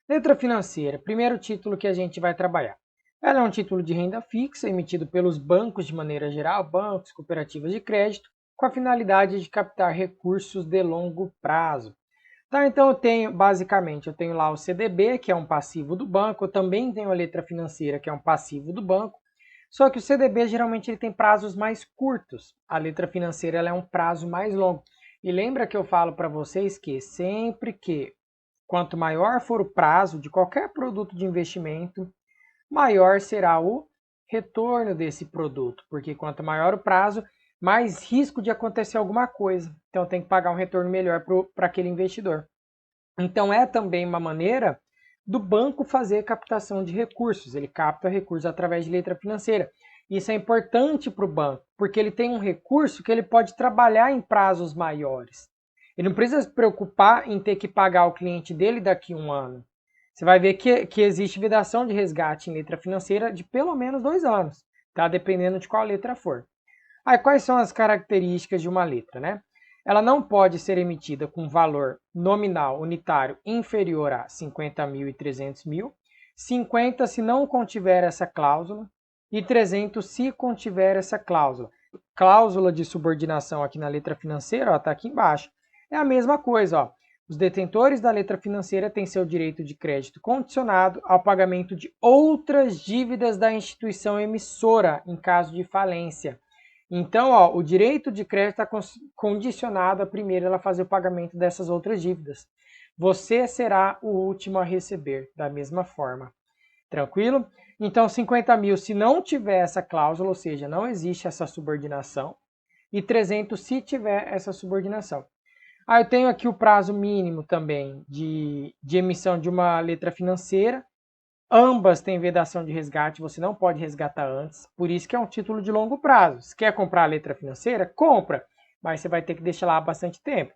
Letra financeira, primeiro título que a gente vai trabalhar. Ela é um título de renda fixa emitido pelos bancos de maneira geral, bancos, cooperativas de crédito, com a finalidade de captar recursos de longo prazo. Tá, então eu tenho lá o CDB, que é um passivo do banco, eu também tenho a letra financeira, que é um passivo do banco, só que o CDB geralmente ele tem prazos mais curtos, a letra financeira ela é um prazo mais longo. E lembra que eu falo para vocês que sempre que quanto maior for o prazo de qualquer produto de investimento, maior será o retorno desse produto, porque quanto maior o prazo, mais risco de acontecer alguma coisa. Então tem que pagar um retorno melhor para aquele investidor. Então é também uma maneira do banco fazer captação de recursos. Ele capta recursos através de letra financeira. Isso é importante para o banco, porque ele tem um recurso que ele pode trabalhar em prazos maiores. Ele não precisa se preocupar em ter que pagar o cliente dele daqui a um ano. Você vai ver que existe vedação de resgate em letra financeira de pelo menos 2 anos, tá? Dependendo de qual letra for. Aí, quais são as características de uma letra, né? ela não pode ser emitida com valor nominal unitário inferior a 50.000 e 300.000, 50 se não contiver essa cláusula e 300 se contiver essa cláusula. Cláusula de subordinação aqui na letra financeira, está aqui embaixo. É a mesma coisa, ó. Os detentores da letra financeira têm seu direito de crédito condicionado ao pagamento de outras dívidas da instituição emissora em caso de falência. Então, ó, o direito de crédito está condicionado a primeiro ela fazer o pagamento dessas outras dívidas. Você será o último a receber, da mesma forma. Tranquilo? Então, 50.000 se não tiver essa cláusula, ou seja, não existe essa subordinação, e 300 se tiver essa subordinação. Eu tenho aqui o prazo mínimo também de emissão de uma letra financeira. Ambas têm vedação de resgate, você não pode resgatar antes, por isso que é um título de longo prazo. Se quer comprar a letra financeira, compra, mas você vai ter que deixar lá bastante tempo.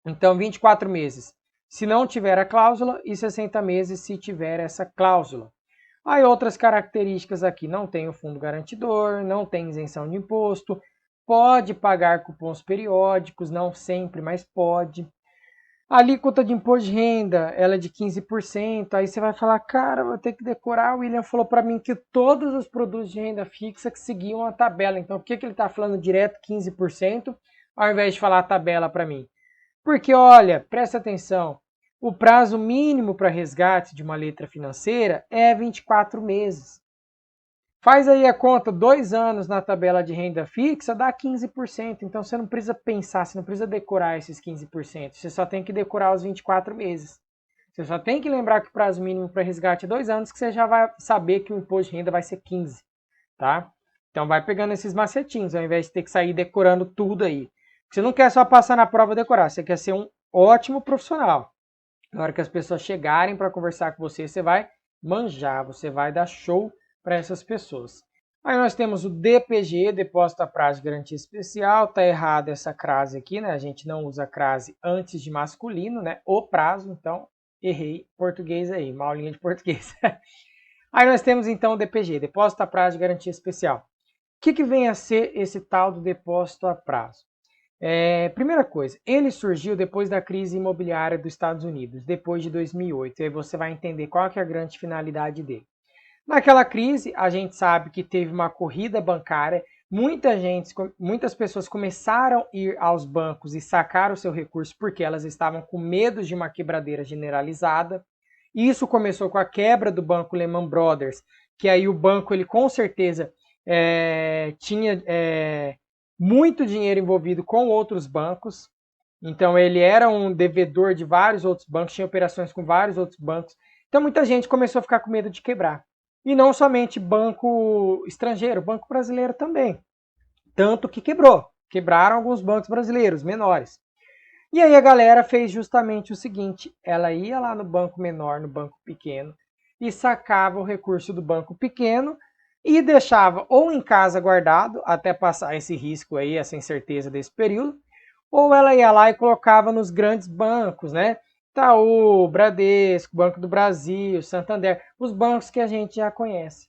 Então, 24 meses se não tiver a cláusula e 60 meses se tiver essa cláusula. Aí outras características aqui, não tem o fundo garantidor, não tem isenção de imposto, pode pagar cupons periódicos, não sempre, mas pode. A alíquota de imposto de renda, ela é de 15%, aí você vai falar, cara, vou ter que decorar, o William falou para mim que todos os produtos de renda fixa que seguiam a tabela, então por que ele está falando direto 15%, ao invés de falar a tabela para mim? Porque, olha, presta atenção, o prazo mínimo para resgate de uma letra financeira é 24 meses. Faz aí a conta, 2 anos na tabela de renda fixa dá 15%. Então você não precisa pensar, você não precisa decorar esses 15%. Você só tem que decorar os 24 meses. Você só tem que lembrar que o prazo mínimo para resgate é 2 anos, que você já vai saber que o imposto de renda vai ser 15%. Tá? Então vai pegando esses macetinhos, ao invés de ter que sair decorando tudo aí. Você não quer só passar na prova e decorar, você quer ser um ótimo profissional. Na hora que as pessoas chegarem para conversar com você, você vai manjar, você vai dar show para essas pessoas. Aí nós temos o DPG, Depósito a Prazo de Garantia Especial. Tá errado essa crase aqui, né? A gente não usa crase antes de masculino, né? O prazo, então errei português aí, uma aulinha de português. Aí nós temos então o DPG, Depósito a Prazo de Garantia Especial. O que vem a ser esse tal do depósito a prazo? Primeira coisa, ele surgiu depois da crise imobiliária dos Estados Unidos, depois de 2008. E aí você vai entender qual que é a grande finalidade dele. Naquela crise, a gente sabe que teve uma corrida bancária, muitas pessoas começaram a ir aos bancos e sacar o seu recurso porque elas estavam com medo de uma quebradeira generalizada. Isso começou com a quebra do banco Lehman Brothers, que aí o banco, ele com certeza tinha muito dinheiro envolvido com outros bancos. Então ele era um devedor de vários outros bancos, tinha operações com vários outros bancos. Então muita gente começou a ficar com medo de quebrar. E não somente banco estrangeiro, banco brasileiro também. Tanto que quebrou. Quebraram alguns bancos brasileiros, menores. E aí a galera fez justamente o seguinte, ela ia lá no banco menor, no banco pequeno, e sacava o recurso do banco pequeno e deixava ou em casa guardado, até passar esse risco aí, essa incerteza desse período, ou ela ia lá e colocava nos grandes bancos, né? Itaú, Bradesco, Banco do Brasil, Santander, os bancos que a gente já conhece.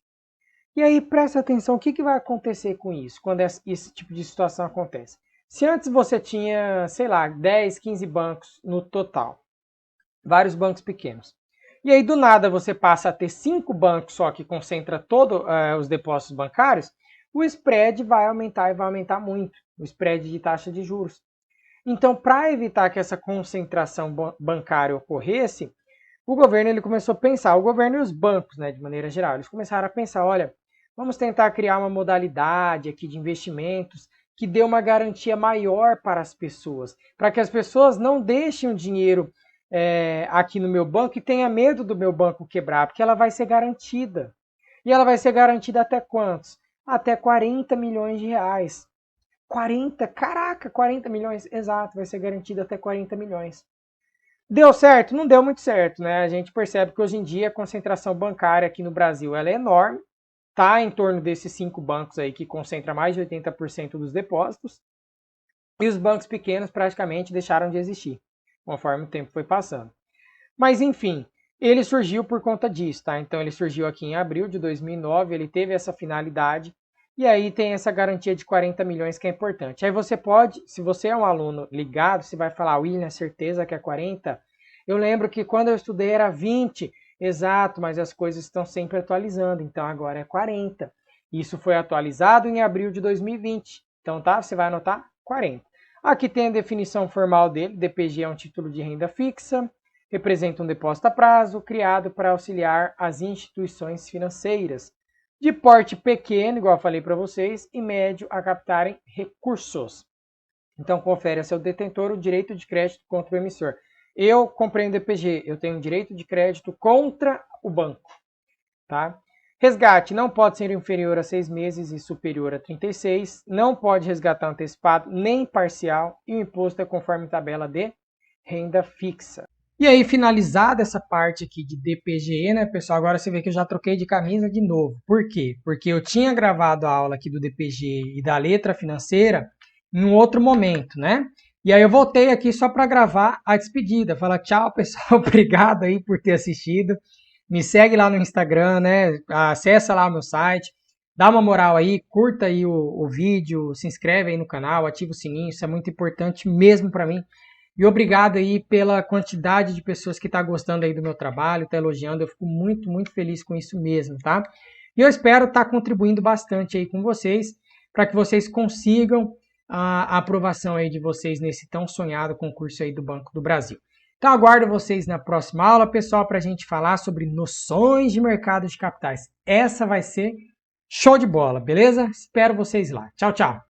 E aí presta atenção, o que vai acontecer com isso, quando esse tipo de situação acontece? Se antes você tinha, sei lá, 10, 15 bancos no total, vários bancos pequenos, e aí do nada você passa a ter 5 bancos só que concentra todos os depósitos bancários, o spread vai aumentar e vai aumentar muito, o spread de taxa de juros. Então, para evitar que essa concentração bancária ocorresse, o governo ele começou a pensar, o governo e os bancos, né, de maneira geral, eles começaram a pensar, olha, vamos tentar criar uma modalidade aqui de investimentos que dê uma garantia maior para as pessoas, para que as pessoas não deixem o dinheiro aqui no meu banco e tenha medo do meu banco quebrar, porque ela vai ser garantida. E ela vai ser garantida até quantos? Até 40 milhões de reais. 40, caraca, 40 milhões, exato, vai ser garantido até 40 milhões. Deu certo? Não deu muito certo, né? A gente percebe que hoje em dia a concentração bancária aqui no Brasil ela é enorme, tá em torno desses 5 bancos aí que concentra mais de 80% dos depósitos, e os bancos pequenos praticamente deixaram de existir, conforme o tempo foi passando. Mas enfim, ele surgiu por conta disso, tá? Então ele surgiu aqui em abril de 2009, ele teve essa finalidade, E aí tem essa garantia de 40 milhões que é importante. Aí você pode, se você é um aluno ligado, você vai falar, William, certeza que é 40? Eu lembro que quando eu estudei era 20, exato, mas as coisas estão sempre atualizando, então agora é 40. Isso foi atualizado em abril de 2020. Então, tá? Você vai anotar 40. Aqui tem a definição formal dele. DPG é um título de renda fixa, representa um depósito a prazo, criado para auxiliar as instituições financeiras de porte pequeno, igual eu falei para vocês, e médio a captarem recursos. Então, confere a seu detentor o direito de crédito contra o emissor. Eu comprei um DPG, eu tenho direito de crédito contra o banco. Tá? Resgate não pode ser inferior a 6 meses e superior a 36. Não pode resgatar antecipado nem parcial. E o imposto é conforme tabela de renda fixa. E aí, finalizada essa parte aqui de DPGE, né, pessoal? Agora você vê que eu já troquei de camisa de novo. Por quê? Porque eu tinha gravado a aula aqui do DPGE e da letra financeira em um outro momento, né? E aí eu voltei aqui só para gravar a despedida. Fala tchau, pessoal. Obrigado aí por ter assistido. Me segue lá no Instagram, né? Acessa lá o meu site. Dá uma moral aí, curta aí o vídeo, se inscreve aí no canal, ativa o sininho. Isso é muito importante mesmo para mim. E obrigado aí pela quantidade de pessoas que tá gostando aí do meu trabalho, tá elogiando. Eu fico muito, muito feliz com isso mesmo, tá? E eu espero estar contribuindo bastante aí com vocês, para que vocês consigam a aprovação aí de vocês nesse tão sonhado concurso aí do Banco do Brasil. Então aguardo vocês na próxima aula, pessoal, para a gente falar sobre noções de mercado de capitais. Essa vai ser show de bola, beleza? Espero vocês lá. Tchau, tchau!